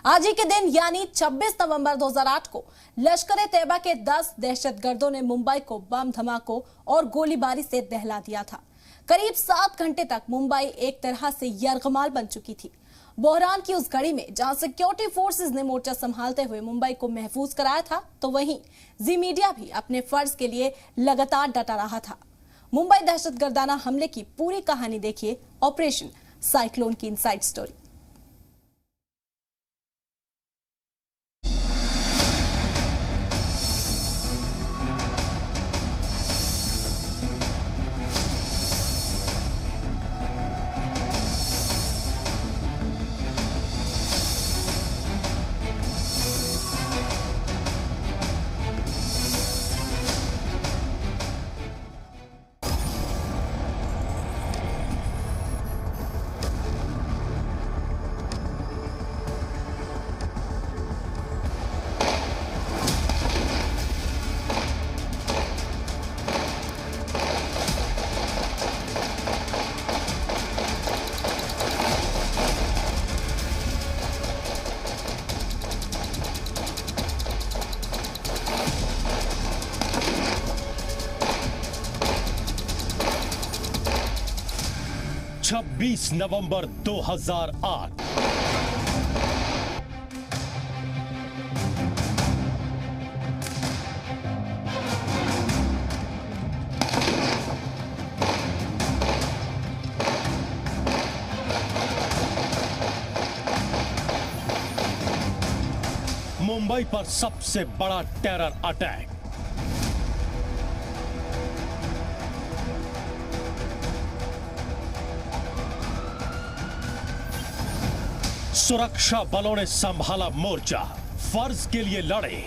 आज ही के दिन यानी 26 नवंबर 2008 को लश्कर-ए-तैयबा के 10 दहशतगर्दों ने मुंबई को बम धमाकों और गोलीबारी से दहला दिया था। करीब 7 घंटे तक मुंबई एक तरह से यरगमाल बन चुकी थी। बहरान की उस घड़ी में जहां सिक्योरिटी फोर्सेस ने मोर्चा संभालते हुए मुंबई को महफूज कराया था, तो वहीं जी मीडिया भी अपने फर्ज के लिए लगातार डटा रहा था। मुंबई दहशतगर्दाना हमले की पूरी कहानी देखिए ऑपरेशन साइक्लोन की इनसाइड स्टोरी। नवंबर 2008 मुंबई पर सबसे बड़ा टेरर अटैक। सुरक्षा बलों ने संभाला मोर्चा, फर्ज के लिए लड़े।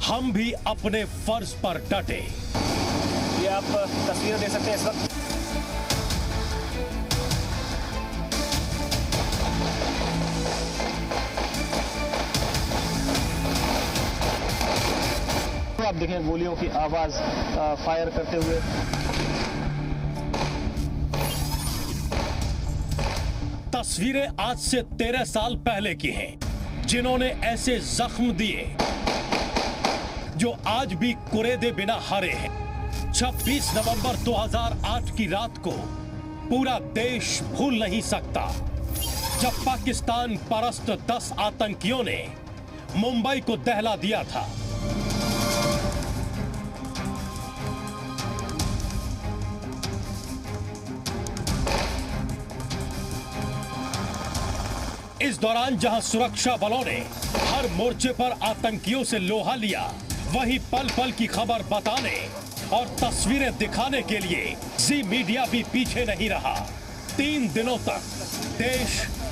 हम भी अपने फर्ज पर डटे। ये आप तस्वीरें देख सकते हैं इस वक्त। आप देखें गोलियों की आवाज फायर करते हुए। तस्वीरें आज से 13 साल पहले की हैं, जिन्होंने ऐसे जख्म दिए जो आज भी कुरेदे बिना हरे हैं। 26 नवंबर 2008 की रात को पूरा देश भूल नहीं सकता, जब पाकिस्तान परस्त 10 आतंकियों ने मुंबई को दहला दिया था। इस दौरान जहां सुरक्षा बलों ने हर मोर्चे पर आतंकियों से लोहा लिया, वहीं पल पल की खबर बताने और तस्वीरें दिखाने के लिए जी मीडिया भी पीछे नहीं रहा। 3 दिनों तक देश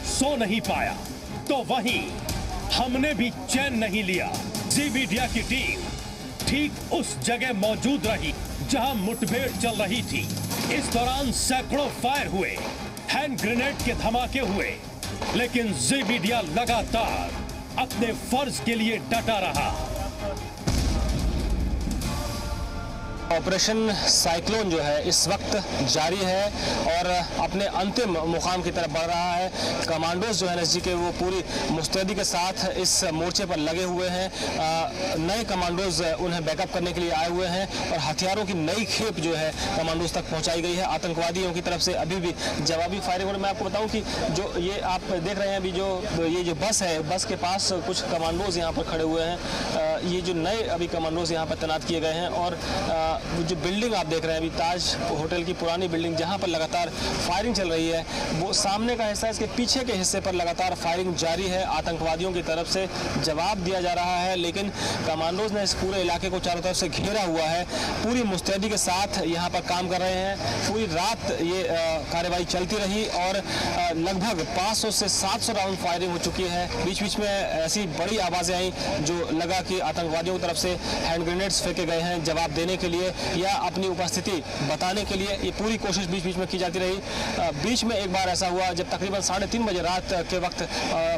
सो नहीं पाया, तो वहीं हमने भी चैन नहीं लिया। जी मीडिया की टीम ठीक उस जगह मौजूद रही जहां मुठभेड़ चल रही थी। इस दौरान सैकड़ों फायर हुए, हैंड ग्रेनेड के धमाके हुए, लेकिन जी मीडिया लगातार अपने फर्ज के लिए डटा रहा। ऑपरेशन साइक्लोन जो है इस वक्त जारी है और अपने अंतिम मुकाम की तरफ बढ़ रहा है। कमांडोज जो है एनएसजी के, वो पूरी मुस्तैदी के साथ इस मोर्चे पर लगे हुए हैं। नए कमांडोज उन्हें बैकअप करने के लिए आए हुए हैं और हथियारों की नई खेप जो है कमांडोज तक पहुंचाई गई है। आतंकवादियों की तरफ से अभी भी जवाबी फायरिंग हो रही है। मैं आपको बताऊं कि जो ये आप देख रहे हैं अभी ये जो बस है, बस के पास कुछ कमांडोज यहाँ पर खड़े हुए हैं। ये जो नए अभी कमांडोज यहाँ पर तैनात किए गए हैं और जो बिल्डिंग आप देख रहे हैं अभी ताज होटल की पुरानी बिल्डिंग, जहां पर लगातार फायरिंग चल रही है, वो सामने का हिस्सा, इसके पीछे के हिस्से पर लगातार फायरिंग जारी है। आतंकवादियों की तरफ से जवाब दिया जा रहा है, लेकिन कमांडोज ने इस पूरे इलाके को चारों तरफ से घेरा हुआ है। पूरी मुस्तैदी के साथ यहाँ पर काम कर रहे हैं। पूरी रात ये कार्रवाई चलती रही और लगभग 500 से 700 राउंड फायरिंग हो चुकी है। बीच बीच में ऐसी बड़ी आवाज़ें आई जो लगा कि आतंकवादियों की तरफ से हैंड ग्रेनेड्स फेंके गए हैं जवाब देने के लिए। या अपनी उपस्थिति बताने के लिए ये पूरी कोशिश बीच बीच में की जाती रही। बीच में एक बार ऐसा हुआ जब तकरीबन 3:30 बजे रात के वक्त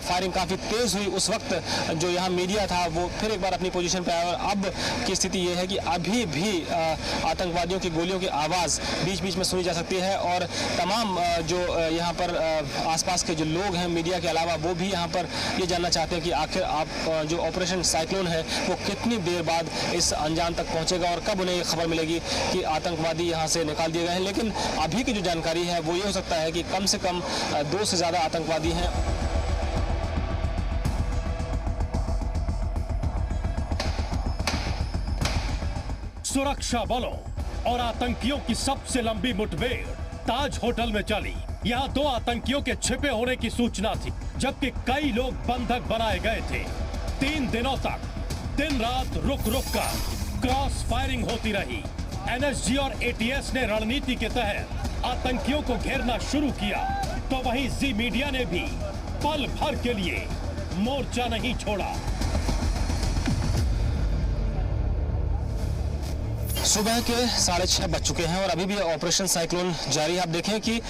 फायरिंग काफ़ी तेज़ हुई। उस वक्त जो यहाँ मीडिया था वो फिर एक बार अपनी पोजीशन पे आया और अब की स्थिति ये है कि अभी भी आतंकवादियों की गोलियों की आवाज़ बीच बीच में सुनी जा सकती है और तमाम जो यहाँ पर आसपास के जो लोग हैं मीडिया के अलावा वो भी यहाँ पर ये जानना चाहते हैं कि आखिर आप जो ऑपरेशन साइक्लोन है वो कितनी देर बाद इस अंजाम तक पहुँचेगा और कब उन्हें ये खबर मिलेगी कि आतंकवादी यहाँ से निकाल दिए गए हैं। लेकिन अभी की जो जानकारी है वो ये हो सकता है कि कम से कम 2 से ज़्यादा आतंकवादी हैं। सुरक्षा बलों और आतंकियों की सबसे लंबी मुठभेड़ ताज होटल में चली। यहाँ 2 आतंकियों के छिपे होने की सूचना थी, जबकि कई लोग बंधक बनाए गए थे। 3 दिनों तक दिन रात रुक रुक कर क्रॉस फायरिंग होती रही। एनएसजी और एटीएस ने रणनीति के तहत आतंकियों को घेरना शुरू किया, तो वहीं जी मीडिया ने भी पल भर के लिए मोर्चा नहीं छोड़ा। सुबह के 6:30 बज चुके हैं और अभी भी ऑपरेशन साइक्लोन जारी है। आप देखें कि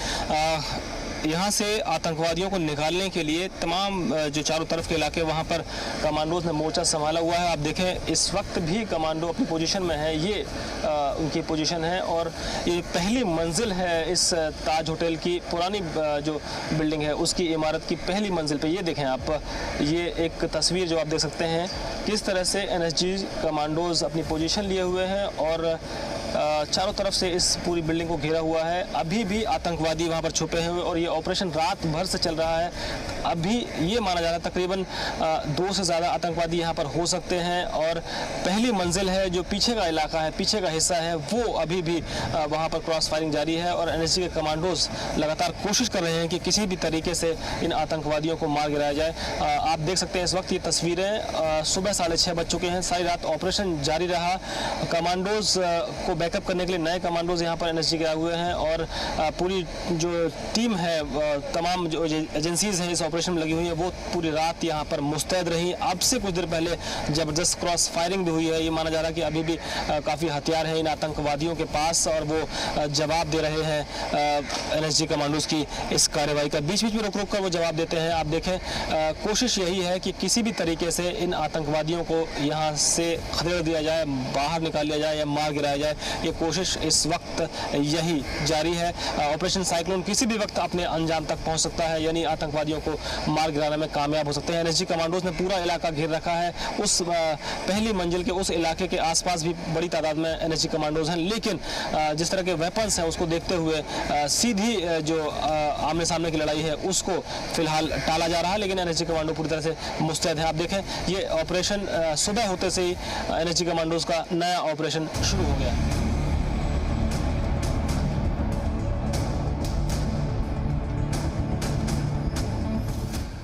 यहाँ से आतंकवादियों को निकालने के लिए तमाम जो चारों तरफ के इलाके वहाँ पर कमांडोज ने मोर्चा संभाला हुआ है। आप देखें इस वक्त भी कमांडो अपनी पोजीशन में है। ये उनकी पोजीशन है और ये पहली मंजिल है इस ताज होटल की। पुरानी जो बिल्डिंग है उसकी इमारत की पहली मंजिल पे ये देखें आप, ये एक तस्वीर जो आप देख सकते हैं किस तरह से एनएसजी कमांडोज अपनी पोजीशन लिए हुए हैं और चारों तरफ से इस पूरी बिल्डिंग को घेरा हुआ है। अभी भी आतंकवादी वहाँ पर छुपे हुए और ये ऑपरेशन रात भर से चल रहा है। अभी ये माना जा रहा है तकरीबन 2 से ज़्यादा आतंकवादी यहाँ पर हो सकते हैं और पहली मंजिल है जो पीछे का इलाका है, पीछे का हिस्सा है, वो अभी भी वहाँ पर क्रॉस फायरिंग जारी है और एनएसजी के कमांडोज लगातार कोशिश कर रहे हैं कि किसी भी तरीके से इन आतंकवादियों को मार गिराया जाए। आप देख सकते हैं इस वक्त ये तस्वीरें, सुबह 6:30 बज चुके हैं। सारी रात ऑपरेशन जारी रहा। कमांडोज को बैकअप करने के लिए नए कमांडोज यहाँ पर एनएसजी के आए हुए हैं और पूरी जो टीम है, तमाम जो एजेंसीज हैं इस ऑपरेशन में लगी हुई है, वो पूरी रात यहाँ पर मुस्तैद रही। अब से कुछ देर पहले जबरदस्त क्रॉस फायरिंग भी हुई है। ये माना जा रहा है कि अभी भी काफ़ी हथियार हैं इन आतंकवादियों के पास और वो जवाब दे रहे हैं एनएसजी कमांडोज की इस कार्रवाई का। बीच बीच में रुक रुक कर वो जवाब देते हैं। आप देखें कोशिश यही है कि किसी भी तरीके से इन आतंकवादियों को यहाँ से खदेड़ दिया जाए, बाहर निकाल लिया जाए या मार गिराया जाए। ये कोशिश इस वक्त यही जारी है। ऑपरेशन साइक्लोन किसी भी वक्त अपने अंजाम तक पहुंच सकता है, यानी आतंकवादियों को मार गिराने में कामयाब हो सकते हैं। एनएसजी कमांडोज ने पूरा इलाका घेर रखा है। उस पहली मंजिल के उस इलाके के आसपास भी बड़ी तादाद में एनएसजी कमांडोज हैं, लेकिन जिस तरह के वेपन्स हैं उसको देखते हुए सीधी जो आमने सामने की लड़ाई है उसको फिलहाल टाला जा रहा है। लेकिन एनएसजी कमांडो पूरी तरह से मुस्तैद है। आप देखें ये ऑपरेशन सुबह होते से ही एनएसजी कमांडोज का नया ऑपरेशन शुरू हो गया।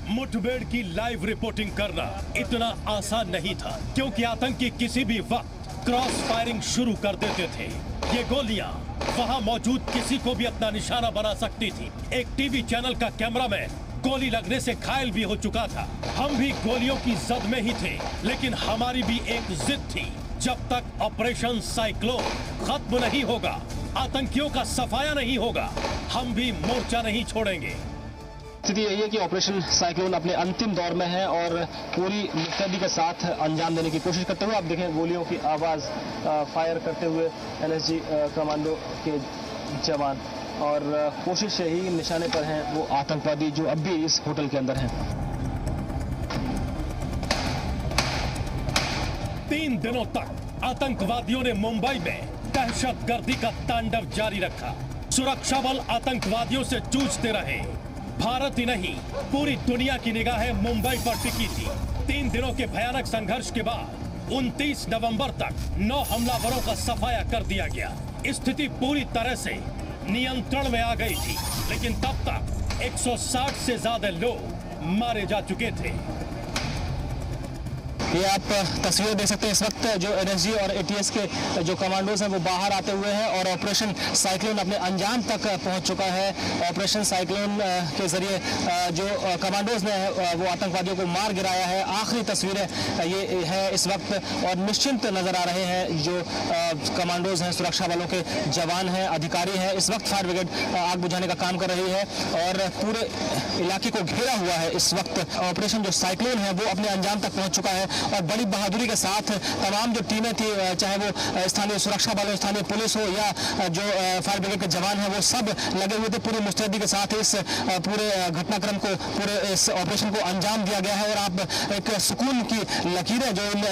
मुठभेड़ की लाइव रिपोर्टिंग करना इतना आसान नहीं था, क्योंकि आतंकी किसी भी वक्त क्रॉस फायरिंग शुरू कर देते थे। ये गोलियां वहां मौजूद किसी को भी अपना निशाना बना सकती थी। एक टीवी चैनल का कैमरामैन गोली लगने से घायल भी हो चुका था। हम भी गोलियों की जद में ही थे, लेकिन हमारी भी एक जिद थी, जब तक ऑपरेशन साइक्लोन खत्म नहीं होगा, आतंकियों का सफाया नहीं होगा, हम भी मोर्चा नहीं छोड़ेंगे। स्थिति यही है कि ऑपरेशन साइक्लोन अपने अंतिम दौर में है और पूरी मुस्तैदी के साथ अंजाम देने की कोशिश करते हुए आप देखें गोलियों की आवाज़ फायर करते हुए एनएसजी कमांडो के जवान और कोशिश यही निशाने पर हैं वो आतंकवादी जो अब भी इस होटल के अंदर हैं। 3 दिनों तक आतंकवादियों ने मुंबई में दहशतगर्दी का तांडव जारी रखा। सुरक्षा बल आतंकवादियों से जूझते रहे। भारत ही नहीं, पूरी दुनिया की निगाहें मुंबई पर टिकी थी। 3 दिनों के भयानक संघर्ष के बाद 29 नवंबर तक 9 हमलावरों का सफाया कर दिया गया। स्थिति पूरी तरह से नियंत्रण में आ गई थी, लेकिन तब तक 160 से ज्यादा लोग मारे जा चुके थे। ये आप तस्वीरें देख सकते हैं। इस वक्त जो एनएसजी और एटीएस के जो कमांडोज हैं वो बाहर आते हुए हैं और ऑपरेशन साइक्लोन अपने अंजाम तक पहुंच चुका है। ऑपरेशन साइक्लोन के जरिए जो कमांडोज ने वो आतंकवादियों को मार गिराया है। आखिरी तस्वीरें ये है इस वक्त और निश्चिंत नजर आ रहे हैं जो कमांडोज हैं, सुरक्षा बलों के जवान हैं, अधिकारी हैं। इस वक्त फायर ब्रिगेड आग बुझाने का काम कर रही है और पूरे इलाके को घेरा हुआ है। इस वक्त ऑपरेशन जो साइक्लोन है वो अपने अंजाम तक पहुंच चुका है और बड़ी बहादुरी के साथ तमाम जो टीमें थी, चाहे वो स्थानीय सुरक्षा बल हो, स्थानीय पुलिस हो या जो फायर ब्रिगेड के जवान हैं, वो सब लगे हुए थे। पूरी मुस्तैदी के साथ इस पूरे घटनाक्रम को, पूरे इस ऑपरेशन को अंजाम दिया गया है और आप एक सुकून की लकीरें जो इन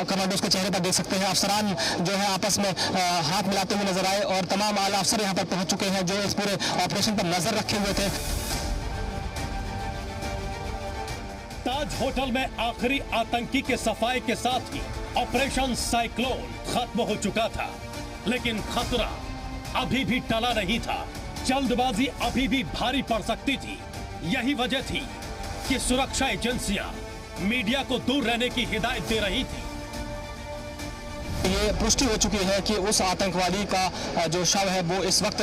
कमांडोज के चेहरे पर देख सकते हैं। अफसरान जो है आपस में हाथ मिलाते हुए नजर आए और तमाम आला अफसर यहाँ पर पहुंच चुके हैं जो इस पूरे ऑपरेशन पर नजर रखे हुए थे। ताज होटल में आखिरी आतंकी के सफाई के साथ ही ऑपरेशन साइक्लोन खत्म हो चुका था, लेकिन खतरा अभी भी टला नहीं था। जल्दबाजी अभी भी भारी पड़ सकती थी। यही वजह थी कि सुरक्षा एजेंसियां मीडिया को दूर रहने की हिदायत दे रही थी। ये पुष्टि हो चुकी है कि उस आतंकवादी का जो शव है वो इस वक्त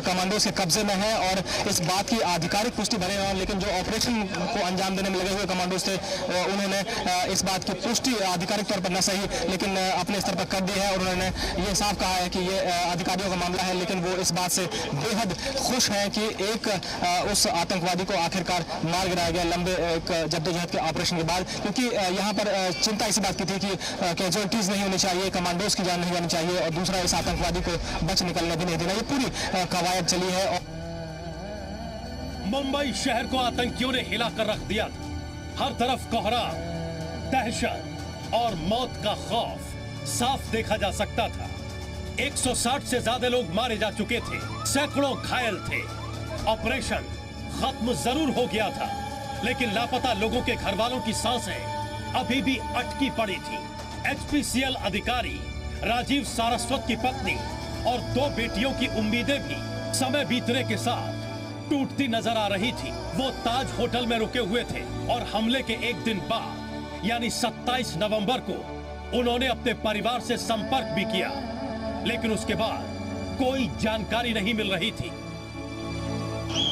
कमांडोज के कब्जे में है और इस बात की आधिकारिक पुष्टि बने ना, लेकिन जो ऑपरेशन को अंजाम देने में लगे हुए कमांडोज थे उन्होंने इस बात की पुष्टि आधिकारिक तौर पर न सही लेकिन अपने स्तर पर कर दी है और उन्होंने ये साफ कहा है कि ये अधिकारियों का मामला है, लेकिन वो इस बात से बेहद खुश हैं कि एक उस आतंकवादी को आखिरकार मार गिराया गया लंबे एक जद्दोजहद के ऑपरेशन के बाद, क्योंकि यहाँ पर चिंता इसी बात की थी कि कैजुअलिटीज नहीं होनी चाहिए, कमांडोज की जान नहीं जानी चाहिए और दूसरा इस आतंकवादी को बच निकलने भी नहीं देना। ये पूरी कवायद चली है। मुंबई शहर को आतंकियों ने हिलाकर रख दिया था। हर तरफ कोहराम, दहशत और मौत का खौफ साफ देखा जा सकता था। 160 से ज्यादा लोग मारे जा चुके थे, सैकड़ों घायल थे। ऑपरेशन खत्म जरूर हो गया था, लेकिन लापता लोगों के घर वालों की सांसें अभी भी अटकी पड़ी थी। एचपीसीएल अधिकारी राजीव सारस्वत की पत्नी और 2 बेटियों की उम्मीदें भी समय बीतने के साथ टूटती नजर आ रही थी। वो ताज होटल में रुके हुए थे और हमले के एक दिन बाद यानी 27 नवंबर को उन्होंने अपने परिवार से संपर्क भी किया, लेकिन उसके बाद कोई जानकारी नहीं मिल रही थी।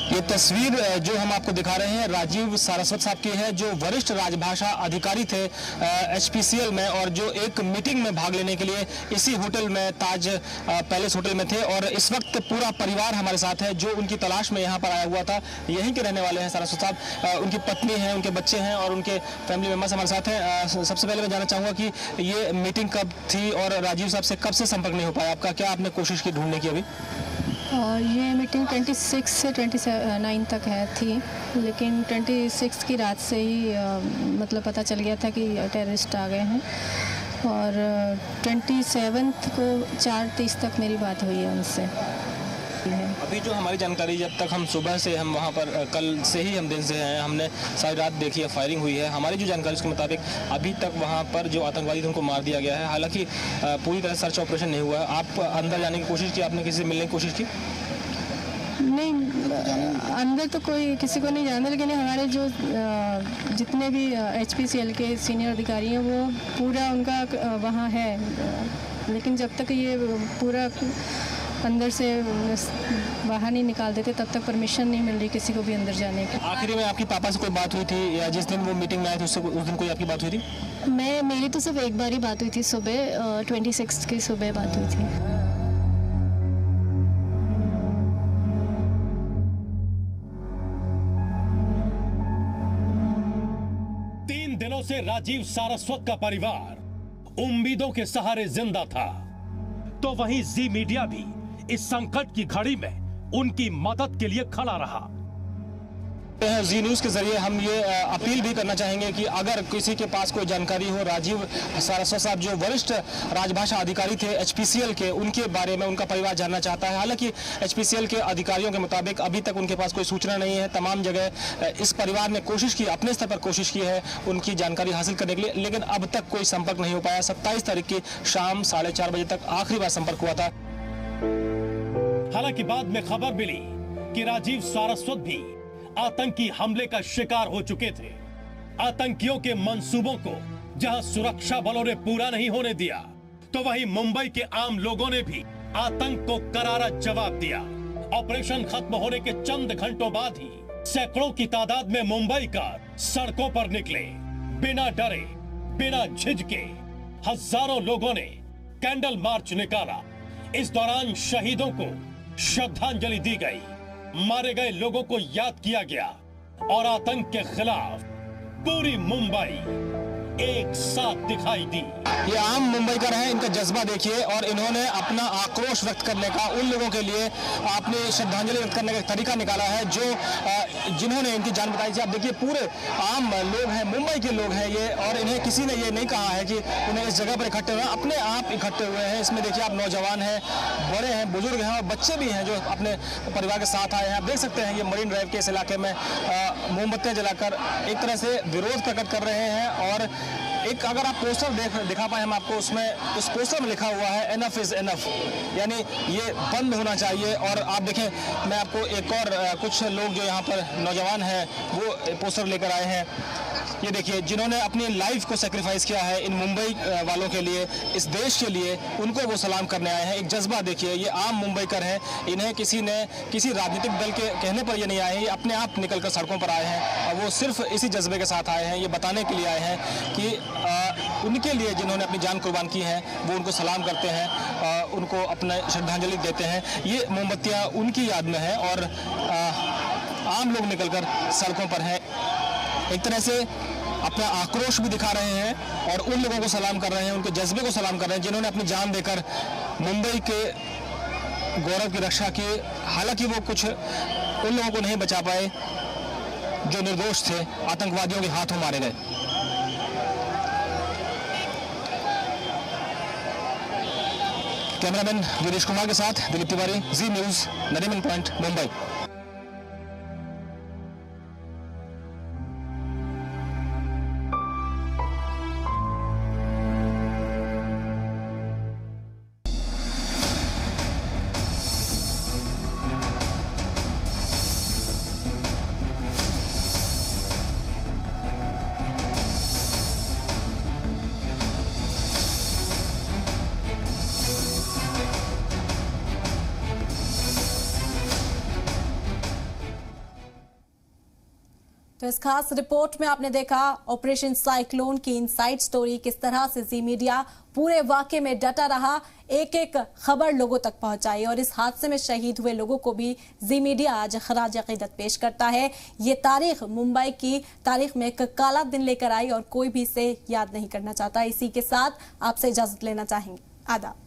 ये तस्वीर जो हम आपको दिखा रहे हैं राजीव सारस्वत साहब की है, जो वरिष्ठ राजभाषा अधिकारी थे एचपीसीएल में और जो एक मीटिंग में भाग लेने के लिए इसी होटल में ताज पैलेस होटल में थे और इस वक्त पूरा परिवार हमारे साथ है जो उनकी तलाश में यहाँ पर आया हुआ था। यहीं के रहने वाले हैं सारस्वत साहब, उनकी पत्नी हैं, उनके बच्चे हैं और उनके फैमिली मेम्बर्स हमारे साथ हैं। सबसे पहले मैं जानना चाहूँगा कि ये मीटिंग कब थी और राजीव साहब से कब से संपर्क नहीं हो पाया आपका? क्या आपने कोशिश की ढूंढने की अभी? ये मीटिंग 26 से 29 तक थी, लेकिन 26 की रात से ही मतलब पता चल गया था कि टेररिस्ट आ गए हैं और 27 को 4:30 तक मेरी बात हुई है उनसे। अभी जो हमारी जानकारी, जब तक हम सुबह से हम वहाँ पर कल से ही हम दिन से हैं, हमने सारी रात देखी है, फायरिंग हुई है। हमारी जो जानकारी उसके मुताबिक अभी तक वहाँ पर जो आतंकवादी थे उनको मार दिया गया है। हालांकि पूरी तरह सर्च ऑपरेशन नहीं हुआ है। आप अंदर जाने की कोशिश की? आपने किसी से मिलने की कोशिश की? नहीं, अंदर तो कोई किसी को नहीं जानता, लेकिन हमारे जो जितने भी एचपीसीएल के सीनियर अधिकारी हैं वो पूरा उनका वहाँ है, लेकिन जब तक ये पूरा अंदर से बाहर नहीं निकाल देते तब तक परमिशन नहीं मिल रही किसी को भी अंदर जाने की। आखिरी में आपकी पापा से कोई बात हुई थी या जिस दिन वो मीटिंग में आए थे उस दिन कोई आपकी बात हुई थी? मेरी तो सिर्फ एक बार ही बात हुई थी, सुबह 26 की सुबह बात हुई थी। दिनों से राजीव सारस्वत का परिवार उम्मीदों के सहारे जिंदा था, तो वहीं जी मीडिया भी इस संकट की घड़ी में उनकी मदद के लिए खड़ा रहा। जी न्यूज़ के जरिए हम ये अपील भी करना चाहेंगे कि अगर किसी के पास कोई जानकारी हो, राजीव सारस्वत साहब जो वरिष्ठ राजभाषा अधिकारी थे एचपीसीएल के, उनके बारे में उनका परिवार जानना चाहता है। हालांकि एचपीसीएल के अधिकारियों के मुताबिक अभी तक उनके पास कोई सूचना नहीं है। तमाम जगह इस परिवार ने कोशिश की, अपने स्तर पर कोशिश की है उनकी जानकारी हासिल करने के लिए, लेकिन अब तक कोई संपर्क नहीं हो पाया। 27 तारीख की शाम 4:30 बजे तक आखिरी बार संपर्क हुआ था। हालांकि बाद में खबर मिली कि राजीव सारस्वत भी आतंकी हमले का शिकार हो चुके थे। आतंकियों के मंसूबों को जहां सुरक्षा बलों ने पूरा नहीं होने दिया, तो वहीं मुंबई के आम लोगों ने भी आतंक को करारा जवाब दिया। ऑपरेशन खत्म होने के चंद घंटों बाद ही सैकड़ों की तादाद में मुंबई का सड़कों पर निकले। बिना डरे, बिना झिझके हजारों लोगों ने कैंडल मार्च निकाला। इस दौरान शहीदों को श्रद्धांजलि दी गई, मारे गए लोगों को याद किया गया और आतंक के खिलाफ पूरी मुंबई एक साथ दिखाई दी। ये आम मुंबईकर हैं, इनका जज्बा देखिए, और इन्होंने अपना आक्रोश व्यक्त करने का, उन लोगों के लिए अपनी श्रद्धांजलि व्यक्त करने का तरीका निकाला है जो जिन्होंने इनकी जान बताई थी। आप देखिए पूरे आम लोग हैं, मुंबई के लोग हैं ये, और इन्हें किसी ने ये नहीं कहा है कि उन्हें इस जगह पर इकट्ठे हुए, अपने आप इकट्ठे हुए हैं। इसमें देखिए आप नौजवान हैं, बड़े हैं, बुजुर्ग हैं और बच्चे भी हैं जो अपने परिवार के साथ आए हैं। आप देख सकते हैं ये मरीन ड्राइव के इस इलाके में मोमबत्तियां जलाकर एक तरह से विरोध प्रकट कर रहे हैं। और एक अगर आप पोस्टर दिखा पाए हम आपको, उसमें उस पोस्टर में लिखा हुआ है एनफ इज एनफ, यानी ये बंद होना चाहिए। और आप देखें, मैं आपको एक और कुछ लोग जो यहाँ पर नौजवान हैं वो पोस्टर लेकर आए हैं। ये देखिए, जिन्होंने अपनी लाइफ को सेक्रीफाइस किया है इन मुंबई वालों के लिए, इस देश के लिए, उनको वो सलाम करने आए हैं। एक जज्बा देखिए, ये आम मुंबईकर हैं, इन्हें किसी ने किसी राजनीतिक दल के कहने पर ये नहीं आए हैं, ये अपने आप निकलकर सड़कों पर आए हैं और वो सिर्फ इसी जज्बे के साथ आए हैं। ये बताने के लिए आए हैं कि उनके लिए जिन्होंने अपनी जान कुर्बान की है वो उनको सलाम करते हैं, उनको अपना श्रद्धांजलि देते हैं। ये मोमबत्तियाँ उनकी याद में है और आम लोग निकलकर सड़कों पर हैं, एक तरह से अपना आक्रोश भी दिखा रहे हैं और उन लोगों को सलाम कर रहे हैं, उनके जज्बे को सलाम कर रहे हैं जिन्होंने अपनी जान देकर मुंबई के गौरव की रक्षा की। हालांकि वो कुछ उन लोगों को नहीं बचा पाए जो निर्दोष थे, आतंकवादियों के हाथों मारे गए। कैमरामैन वीरेश कुमार के साथ दिलीप तिवारी, जी न्यूज, नरीमन पॉइंट, मुंबई। तो इस खास रिपोर्ट में आपने देखा ऑपरेशन साइक्लोन की इनसाइड स्टोरी, किस तरह से जी मीडिया पूरे वाकये में डटा रहा, एक एक खबर लोगों तक पहुंचाई और इस हादसे में शहीद हुए लोगों को भी जी मीडिया आज खराज अकीदत पेश करता है। ये तारीख मुंबई की तारीख में एक काला दिन लेकर आई और कोई भी इसे याद नहीं करना चाहता। इसी के साथ आपसे इजाजत लेना चाहेंगे। आदाब।